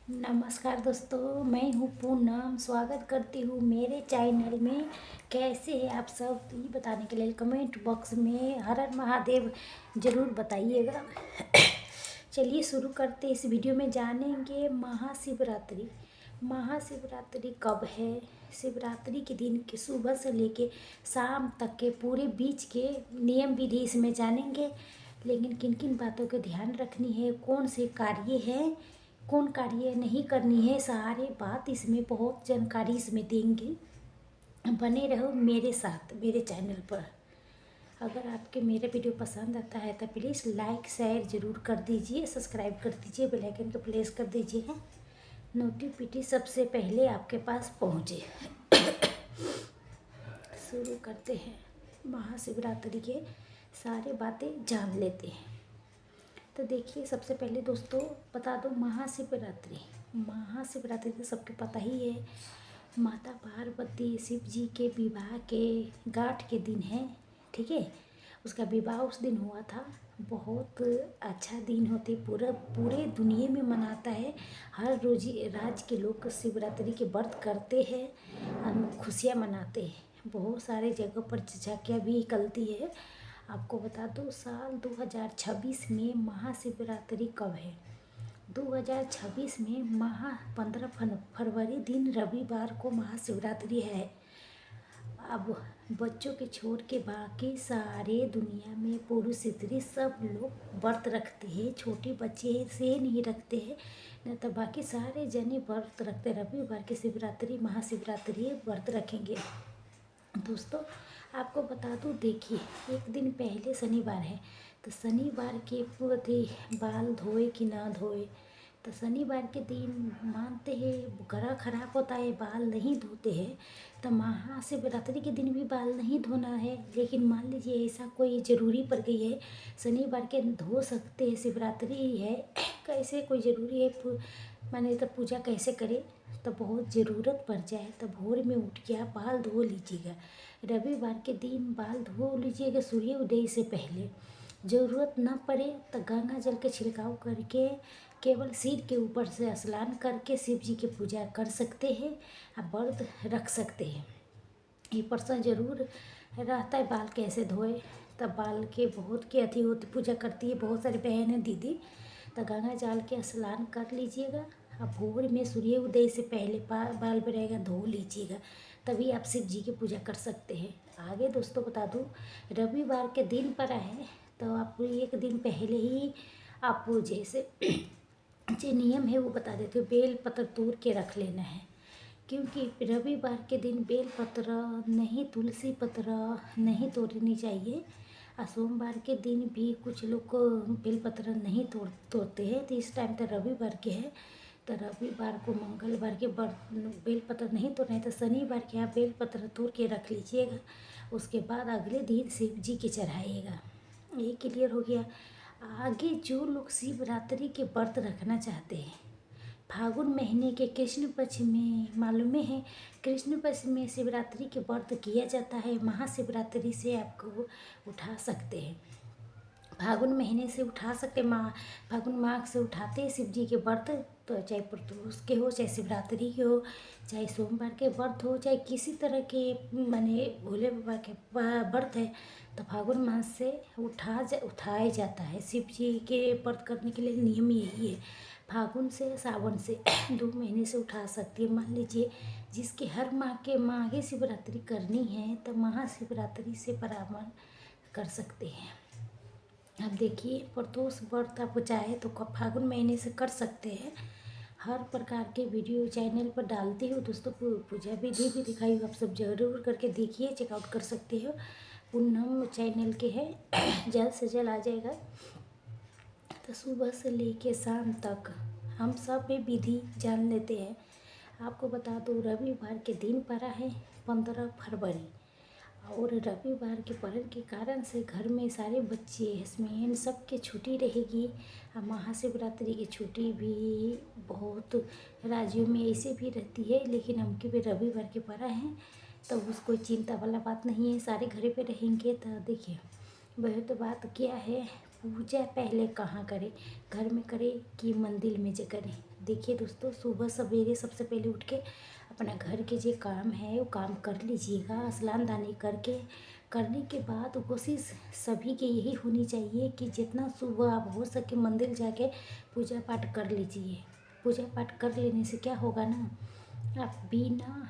नमस्कार दोस्तों, मैं हूँ पूनम। स्वागत करती हूँ मेरे चैनल में। कैसे हैं आप सब, ये बताने के लिए कमेंट बॉक्स में हर हर महादेव ज़रूर बताइएगा। चलिए शुरू करते हैं। इस वीडियो में जानेंगे महाशिवरात्रि। महाशिवरात्रि कब है, शिवरात्रि के दिन के सुबह से लेके शाम तक के पूरे बीच के नियम विधि इसमें जानेंगे। लेकिन किन किन बातों का ध्यान रखनी है, कौन से कार्य हैं, कौन कार्य नहीं करनी है, सारे बात इसमें बहुत जानकारी इसमें देंगे। बने रहो मेरे साथ मेरे चैनल पर। अगर आपके मेरे वीडियो पसंद आता है तो प्लीज़ लाइक शेयर ज़रूर कर दीजिए, सब्सक्राइब कर दीजिए, बेल आइकन को प्रेस कर दीजिए, नोटिफिकेशन सबसे पहले आपके पास पहुँचे। शुरू करते हैं। महाशिवरात्रि के सारे बातें जान लेते हैं। तो देखिए, सबसे पहले दोस्तों बता दो, महाशिवरात्रि तो सबको पता ही है। माता पार्वती शिव जी के विवाह के गांठ के दिन है, ठीक है। उसका विवाह उस दिन हुआ था। बहुत अच्छा दिन होते, पूरे दुनिया में मनाता है। हर रोज राज्य के लोग शिवरात्रि के व्रत करते हैं और खुशियाँ मनाते हैं। बहुत सारे जगह पर झांकियाँ भी निकलती है। आपको बता दो, साल 2026 में महाशिवरात्रि कब है। 2026 में 15 फरवरी दिन रविवार को महाशिवरात्रि है। अब बच्चों के छोड़ के बाकी सारे दुनिया में पुरुष स्त्री सब लोग व्रत रखते हैं। छोटे बच्चे से नहीं रखते हैं, नहीं तो बाकी सारे जने व्रत रखते। रविवार की शिवरात्रि महाशिवरात्रि व्रत रखेंगे। दोस्तों आपको बता दूं, देखिए एक दिन पहले शनिवार है, तो शनिवार के पूरे बाल धोए कि ना धोए। तो शनिवार के दिन मानते हैं गला खराब होता है, बाल नहीं धोते हैं। तो महाशिवरात्रि के दिन भी बाल नहीं धोना है। लेकिन मान लीजिए ऐसा कोई ज़रूरी पड़ गई है, शनिवार के धो सकते हैं, शिवरात्रि ही है, कैसे कोई ज़रूरी है माने तो पूजा कैसे करें, तो बहुत ज़रूरत पड़ जाए तो भोर में उठ के आप बाल धो लीजिएगा। रविवार के दिन बाल धो लीजिएगा सूर्य उदय से पहले। ज़रूरत ना पड़े तो गंगा जल के छिड़काव करके केवल सिर के ऊपर से स्नान करके शिव जी की पूजा कर सकते हैं, आप व्रत रख सकते हैं। ये प्रश्न जरूर रहता है, बाल कैसे धोए। तब बाल के बहुत की अति होती, पूजा करती है बहुत सारी बहन है दीदी। तो गंगा जल के स्नान कर लीजिएगा। अब भोर में सूर्य उदय से पहले बाल में रहेगा धो लीजिएगा, तभी आप शिव जी की पूजा कर सकते हैं। आगे दोस्तों बता दूं, रविवार के दिन पर है तो आप एक दिन पहले ही आप जैसे जो नियम है वो बता देते हो। बेल पत्र तोड़ के रख लेना है, क्योंकि रविवार के दिन बेल पत्र नहीं, तुलसी पत्र नहीं तोड़नी चाहिए। और सोमवार के दिन भी कुछ लोग को बेल पत्र नहीं तोड़ते हैं। तो इस टाइम तो रविवार के है, तो रविवार को मंगलवार के बेल पत्र नहीं तोड़ना है, तो शनिवार के आप बेल पत्र तोड़ के रख लीजिएगा। उसके बाद अगले दिन शिव जी के चढ़ाइएगा। ये क्लियर हो गया। आगे जो लोग शिवरात्रि के व्रत रखना चाहते हैं, फागुन महीने के कृष्ण पक्ष में, मालूम है कृष्ण पक्ष में शिवरात्रि के व्रत किया जाता है। महाशिवरात्रि से आपको उठा सकते हैं, फागुन महीने से उठा सकते, फागुन माह से उठाते हैं शिव जी के व्रत। तो चाहे प्रदोष के हो, चाहे शिवरात्रि के हो, चाहे सोमवार के व्रत हो, चाहे किसी तरह के माने भोले बाबा के व्रत है, तो फागुन माह से उठाया जाता है। शिव जी के व्रत करने के लिए नियम यही है, फागुन से सावन से 2 महीने से उठा सकती है। मान लीजिए जिसके हर माह के माघे शिवरात्रि करनी है, तो महाशिवरात्रि से प्रारंभ कर सकते हैं। अब देखिए, प्रदोष व्रत आप चाहे तो फागुन महीने से कर सकते हैं। हर प्रकार के वीडियो चैनल पर डालती हूँ दोस्तों, पूजा विधि भी दिखाई हूँ, आप सब जरूर करके देखिए, चेकआउट कर सकते हो। पूनम चैनल के है, जल्द से जल्द आ जाएगा। तो सुबह से लेके शाम तक हम सब भी विधि जान लेते हैं। आपको बता दो, रविवार के दिन पड़ा है 15 फरवरी, और रविवार के पड़ने के कारण से घर में सारे बच्चे हस्बैंड सबके छुट्टी रहेगी। और महाशिवरात्रि की छुट्टी भी बहुत राज्यों में ऐसे भी रहती है, लेकिन हमके भी रविवार के पड़ा है तो उसको चिंता वाला बात नहीं है, सारे घर पे रहेंगे। तो देखिए वह तो बात क्या है, पूजा पहले कहाँ करें, घर में करें कि मंदिर में जो करें। देखिए दोस्तों, सुबह सवेरे सबसे पहले उठ के अपना घर के जो काम है वो काम कर लीजिएगा। स्नान दानी करने के बाद कोशिश सभी की यही होनी चाहिए कि जितना सुबह आप हो सके मंदिर जाके पूजा पाठ कर लीजिए। पूजा पाठ कर लेने से क्या होगा ना, आप बिना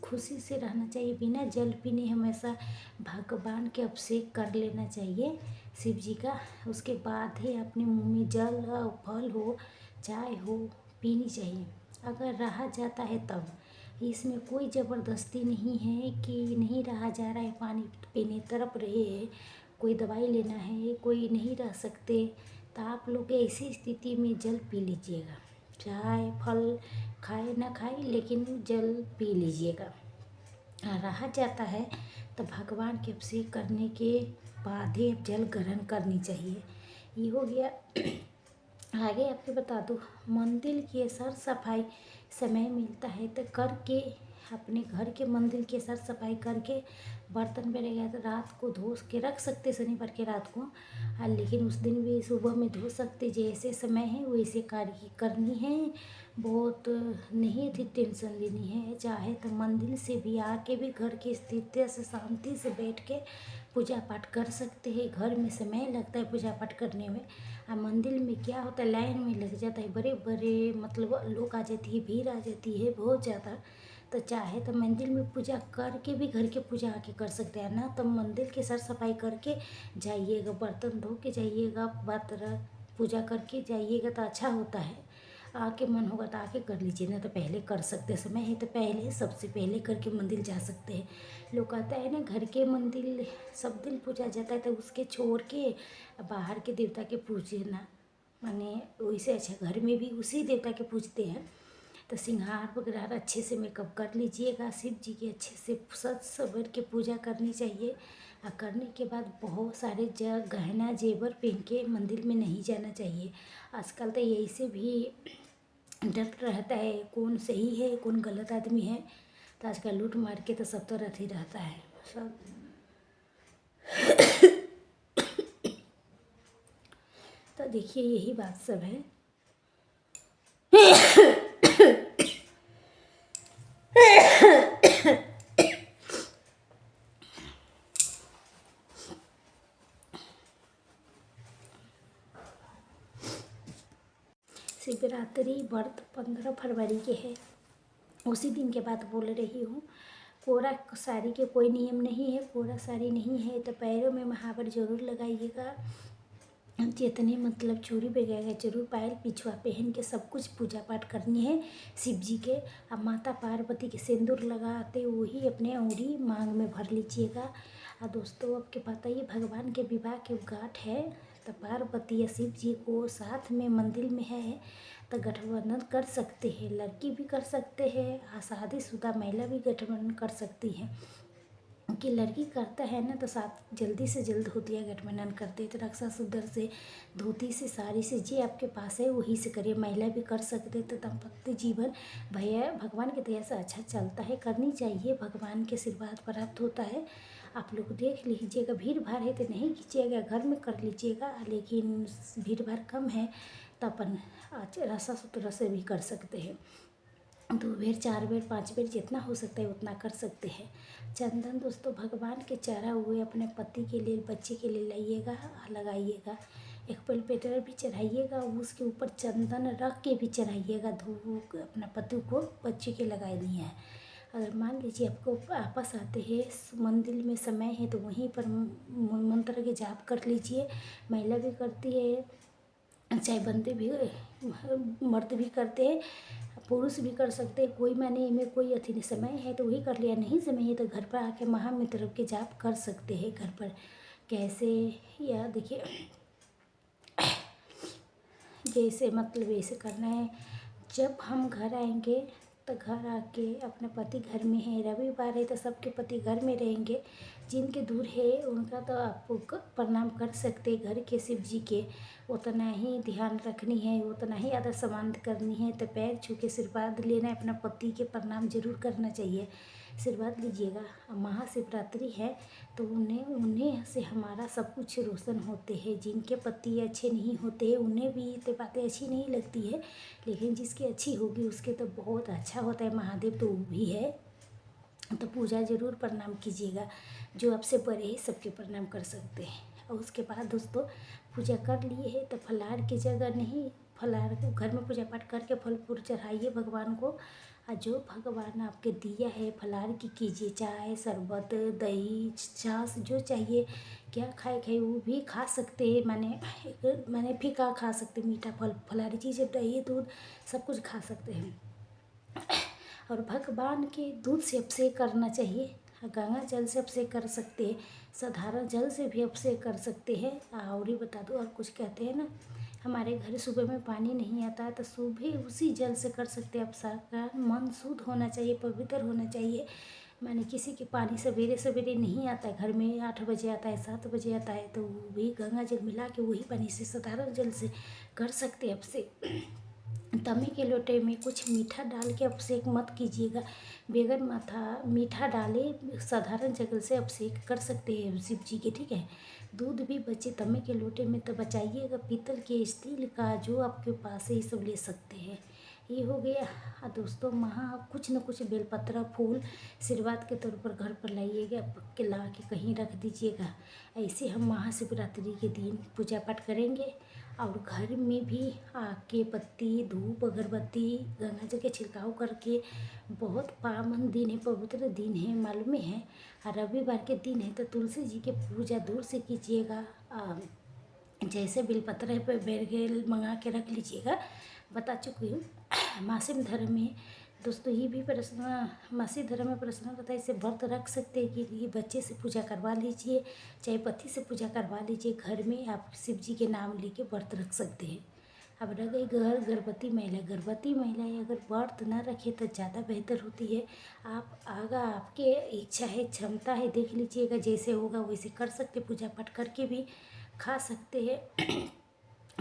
खुशी से रहना चाहिए। बिना जल पीने हमेशा भगवान के अभिषेक कर लेना चाहिए शिव जी का। उसके बाद ही अपने मुंह में जल हो, फल हो, चाय हो, पीनी चाहिए। अगर रहा जाता है तब, इसमें कोई ज़बरदस्ती नहीं है कि नहीं रहा जा रहा है, पानी पीने तड़प रहे हैं, कोई दवाई लेना है, कोई नहीं रह सकते, तो आप लोग ऐसी स्थिति में जल पी लीजिएगा। चाय फल खाए ना खाए लेकिन जल पी लीजिएगा। रहा जाता है तो भगवान के अभिषेक करने के बाद ही जल ग्रहण करनी चाहिए। ये हो गया। आगे आपको बता दूँ, मंदिर की सर सफाई समय मिलता है तो करके अपने घर के मंदिर की सर सफाई करके बर्तन में रह गया तो रात को धो के रख सकते शनिवार के रात को। लेकिन उस दिन भी सुबह में धो सकते, जैसे समय है वैसे कार्य करनी है। बहुत नहीं थी टेंशन लेनी है। चाहे तो मंदिर से भी आके भी घर की स्थिति से शांति से बैठ के पूजा पाठ कर सकते हैं। घर में समय लगता है पूजा पाठ करने में, और मंदिर में क्या होता है लाइन में लग जाता है, बड़े बड़े मतलब लोग आ जाती है, भीड़ आ जाती है बहुत ज़्यादा। तो चाहे तो मंदिर में पूजा करके भी घर के पूजा आके कर सकते हैं ना, तो मंदिर की सर सफाई करके जाइएगा, बर्तन धो के जाइएगा, बात पूजा करके जाइएगा तो अच्छा होता है। आके मन होगा तो आके कर लीजिए, ना तो पहले कर सकते समय है तो पहले सबसे पहले करके मंदिर जा सकते हैं। लोग कहता है ना घर के मंदिर सब दिन पूजा जाता है तो उसके छोड़ के बाहर के देवता के पूजे ना, माने वैसे अच्छा घर में भी उसी देवता के पूजते हैं। तो श्रृंगार वगैरह अच्छे से मेकअप कर लीजिएगा, शिव जी की अच्छे से सज सवर के पूजा करनी चाहिए। और करने के बाद बहुत सारे गहना जेवर पहन के मंदिर में नहीं जाना चाहिए। आजकल तो यही से भी डर रहता है कौन सही है कौन गलत आदमी है, तो आजकल लूट मार के तो सब तरह ही रहता है सब। तो देखिए यही बात सब है। शिवरात्रि व्रत 15 फरवरी के है, उसी दिन के बाद बोल रही हूँ। कोरा साड़ी के कोई नियम नहीं है, कोरा साड़ी नहीं है तो पैरों में महावर जरूर लगाइएगा। जितने मतलब चूड़ी वगैरह जरूर पायल पिछुआ पहन के सब कुछ पूजा पाठ करनी है शिव जी के। अब माता पार्वती के सिंदूर लगाते वही अपने अंगुली मांग में भर लीजिएगा। और दोस्तों आपके पता ही भगवान के विवाह के गांठ है, तो पार्वती या शिव जी को साथ में मंदिर में है तो गठबंधन कर सकते हैं। लड़की भी कर सकते हैं और शादीशुदा महिला भी गठबंधन कर सकती है। कि लड़की करता है ना तो साथ जल्दी से जल्द होती है गठबंधन करते तो रक्षा सूत्र से धोती से साड़ी से जी आपके पास है वही से करिए। महिला भी कर सकते तो दाम्पत्य जीवन भैया भगवान की दया से अच्छा चलता है, करनी चाहिए, भगवान के आशीर्वाद प्राप्त होता है। आप लोग देख लीजिएगा, भीड़ भाड़ है तो नहीं कीजिएगा, घर में कर लीजिएगा। लेकिन भीड़ भाड़ कम है तो अपन रक्षा सूत्र से भी कर सकते हैं। 2 बेर 4 बेर 5 बेर जितना हो सकता है उतना कर सकते हैं। चंदन दोस्तों भगवान के चढ़ा हुए अपने पति के लिए बच्चे के लिए लाइएगा लगाइएगा। एक पलपेटर भी चढ़ाइएगा, उसके ऊपर चंदन रख के भी चढ़ाइएगा। धूप अपना पति को बच्चे के लगानी है। अगर मान लीजिए आपको वापस आते हैं मंदिर में समय है तो वहीं पर मंत्र के जाप कर लीजिए। महिला भी करती है, चाहे बंदे भी मर्द भी करते हैं, पुरुष भी कर सकते हैं, कोई माने में कोई अथी नहीं। समय है तो वही कर लिया, नहीं समय है तो घर पर आके महामित्र के जाप कर सकते हैं घर पर। कैसे या देखिए जैसे मतलब ऐसे करना है। जब हम घर आएंगे तो घर आके अपने पति घर में है, रविवार है तो सबके पति घर में रहेंगे। जिनके दूर है उनका तो आप प्रणाम कर सकते घर के शिव जी के, उतना ही ध्यान रखनी है, उतना ही आदर सम्मान करनी है। तो पैर छू के आशीर्वाद लेना है, अपना पति के प्रणाम जरूर करना चाहिए, आशीर्वाद लीजिएगा। अब महाशिवरात्रि है तो उन्हें उन्हें से हमारा सब कुछ रोशन होते हैं। जिनके पति अच्छे नहीं होते हैं उन्हें भी तो बातें अच्छी नहीं लगती है, लेकिन जिसकी अच्छी होगी उसके तो बहुत अच्छा होता है। महादेव तो वो भी है, तो पूजा जरूर प्रणाम कीजिएगा। जो आपसे बड़े ही सबके प्रणाम कर सकते हैं। और उसके बाद दोस्तों पूजा कर लिए है तो फलाहार की जगह नहीं, फलाहार को घर में पूजा पाठ करके फल फूल चढ़ाइए भगवान को। और जो भगवान आपके दिया है फलाहार की कीजिए, चाय शरबत दही छाछ जो चाहिए, क्या खाए वो भी खा सकते हैं। मैंने फीका खा सकते, मीठा फल फलाहारी चीज़ें दही दूध सब कुछ खा सकते हैं। और भगवान के दूध से अभिषेक करना चाहिए, गंगा जल से अभिषेक कर सकते हैं, साधारण जल से भी अभिषेक कर सकते हैं। और ही बता दो, और कुछ कहते हैं ना, हमारे घर सुबह में पानी नहीं आता है तो सुबह उसी जल से कर सकते हैं अभिषेक। मन शुद्ध होना चाहिए, पवित्र होना चाहिए। मैंने किसी के पानी सवेरे सवेरे नहीं आता है, घर में 8 बजे आता है 7 बजे आता है, तो वही गंगा जल मिला के वही पानी से साधारण जल से कर सकते हैं अभिषेक। तमे के लोटे में कुछ मीठा डाल के अभिषेक मत कीजिएगा, बेगन माथा मीठा डाले साधारण जल से अभिषेक कर सकते हैं शिव जी के, ठीक है। दूध भी बचे तमे के लोटे में तो बचाइएगा, पीतल के स्टील का जो आपके पास है ये सब ले सकते हैं। ये हो गया। दोस्तों कुछ न कुछ बेलपत्र फूल आशीर्वाद के तौर पर घर पर लाइएगा, के ला के कहीं रख दीजिएगा। ऐसे हम महाशिवरात्रि के दिन पूजा पाठ करेंगे। और घर में भी आके पत्ती धूप अगरबत्ती गंगा जल के छिड़काव करके, बहुत पावन दिन है, पवित्र दिन है, मालूम है। रविवार के दिन है तो तुलसी जी के पूजा दूर से कीजिएगा। जैसे बेलपत्र है पर बेरगेल मंगा के रख लीजिएगा, बता चुकी हूँ। मासिक धर्म में दोस्तों ये भी प्रश्न, मासिक धर्म में प्रश्न होता है, इसे व्रत रख सकते हैं कि ये बच्चे से पूजा करवा लीजिए, चाहे पति से पूजा करवा लीजिए। घर में आप शिव जी के नाम लेके व्रत रख सकते हैं। अब रह गई गर्भवती महिला अगर व्रत न रखे तो ज़्यादा बेहतर होती है। आप आगा आपके इच्छा है क्षमता है, देख लीजिएगा जैसे होगा वैसे कर सकते, पूजा पाठ करके भी खा सकते हैं।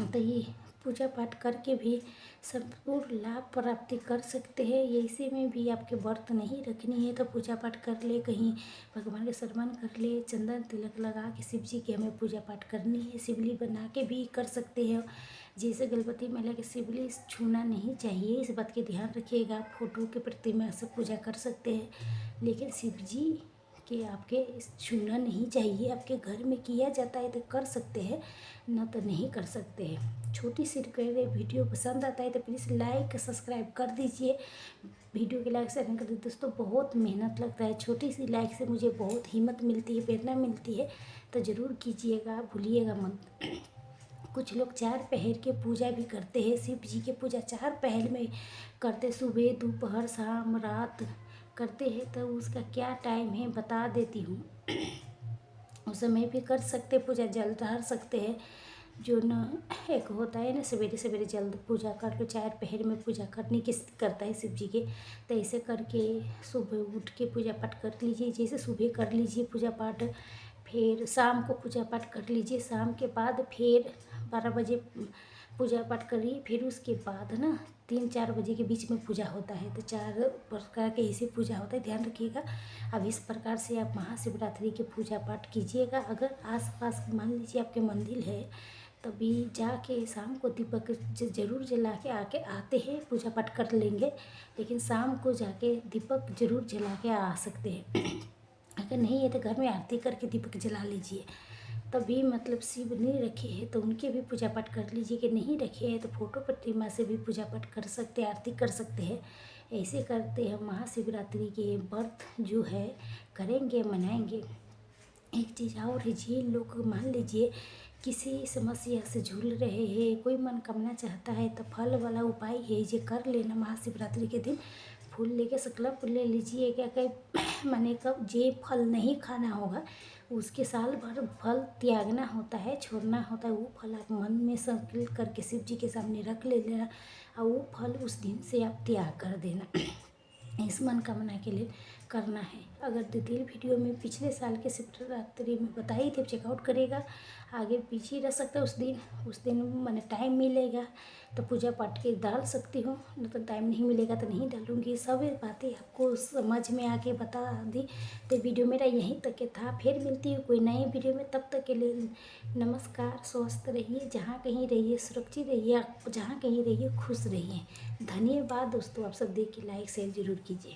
तो ये पूजा पाठ करके भी संपूर्ण लाभ प्राप्ति कर सकते हैं। ऐसे में भी आपके व्रत नहीं रखनी है तो पूजा पाठ कर ले, कहीं भगवान का सम्मान कर ले, चंदन तिलक लगा के शिव जी की हमें पूजा पाठ करनी है। शिवली बना के भी कर सकते हैं। जैसे गर्भवती महिला के शिवली छूना नहीं चाहिए, इस बात के ध्यान रखिएगा। फोटो के प्रतिमा से पूजा कर सकते हैं, लेकिन शिव जी कि आपके छूना नहीं चाहिए। आपके घर में किया जाता है तो कर सकते हैं, न तो नहीं कर सकते हैं। छोटी सी वीडियो पसंद आता है तो प्लीज़ लाइक सब्सक्राइब कर दीजिए। वीडियो के लाइक से कर दीजिए दोस्तों, बहुत मेहनत लगता है, छोटी सी लाइक से मुझे बहुत हिम्मत मिलती है, प्रेरणा मिलती है। तो ज़रूर कीजिएगा, भूलिएगा मत। कुछ लोग 4 पहर के पूजा भी करते हैं, शिव जी की पूजा 4 पहर में करते, सुबह दोपहर शाम रात करते हैं। तो उसका क्या टाइम है बता देती हूँ। उस समय भी कर सकते पूजा, जल ढार सकते हैं। जो न एक होता है ना सवेरे सवेरे जल्द पूजा कर लो, 4 पहर में पूजा करने की करता है शिव जी के, तो ऐसे करके सुबह उठ के पूजा पाठ कर लीजिए। जैसे सुबह कर लीजिए पूजा पाठ, फिर शाम को पूजा पाठ कर लीजिए, शाम के बाद फिर 12 बजे पूजा पाठ करिए। फिर उसके बाद ना 3-4 बजे के बीच में पूजा होता है, तो 4 प्रकार के ऐसे पूजा होता है, ध्यान रखिएगा। अब इस प्रकार से आप महाशिवरात्रि की पूजा पाठ कीजिएगा। अगर आसपास मान लीजिए आपके मंदिर है, तभी जाके शाम को दीपक जरूर जला के आते हैं, पूजा पाठ कर लेंगे। लेकिन शाम को जाके दीपक जरूर जला के आ सकते हैं। अगर नहीं है तो घर में आरती करके दीपक जला लीजिए। तभी मतलब शिव नहीं रखे हैं तो उनके भी पूजा पाठ कर लीजिए, कि नहीं रखे हैं तो फोटो प्रतिमा से भी पूजा पाठ कर सकते हैं, आरती कर सकते हैं। ऐसे करते हैं महाशिवरात्रि के व्रत जो है करेंगे, मनाएंगे। एक चीज़ और है जी, लोग मान लीजिए किसी समस्या से झूल रहे हैं, कोई मनोकामना चाहता है तो फल वाला उपाय है ये कर लेना। महाशिवरात्रि के दिन फूल लेके संकल्प ले लीजिए, क्या कहीं माने कब जे फल नहीं खाना होगा उसके साल भर फल त्यागना होता है, छोड़ना होता है। वो फल आप मन में संकल्प करके शिव जी के सामने रख ले लेना, और वो फल उस दिन से आप त्याग कर देना। इस मनोकामना के लिए करना है। अगर डिटेल वीडियो में पिछले साल के शिवरात्रि में बताई थी, चेकआउट करेगा, आगे पीछे रह सकता है। उस दिन मैंने टाइम मिलेगा तो पूजा पाठ के डाल सकती हूँ, नहीं तो टाइम नहीं मिलेगा तो नहीं डालूँगी। सब बातें आपको समझ में आके बता दी। तो वीडियो मेरा यहीं तक के था। फिर मिलती हूँ कोई नई वीडियो में, तब तक के लिए नमस्कार। स्वस्थ रहिए, जहाँ कहीं रहिए सुरक्षित रहिए, जहाँ कहीं रहिए खुश रहिए। धन्यवाद दोस्तों, आप सब देख के लाइक शेयर ज़रूर कीजिए।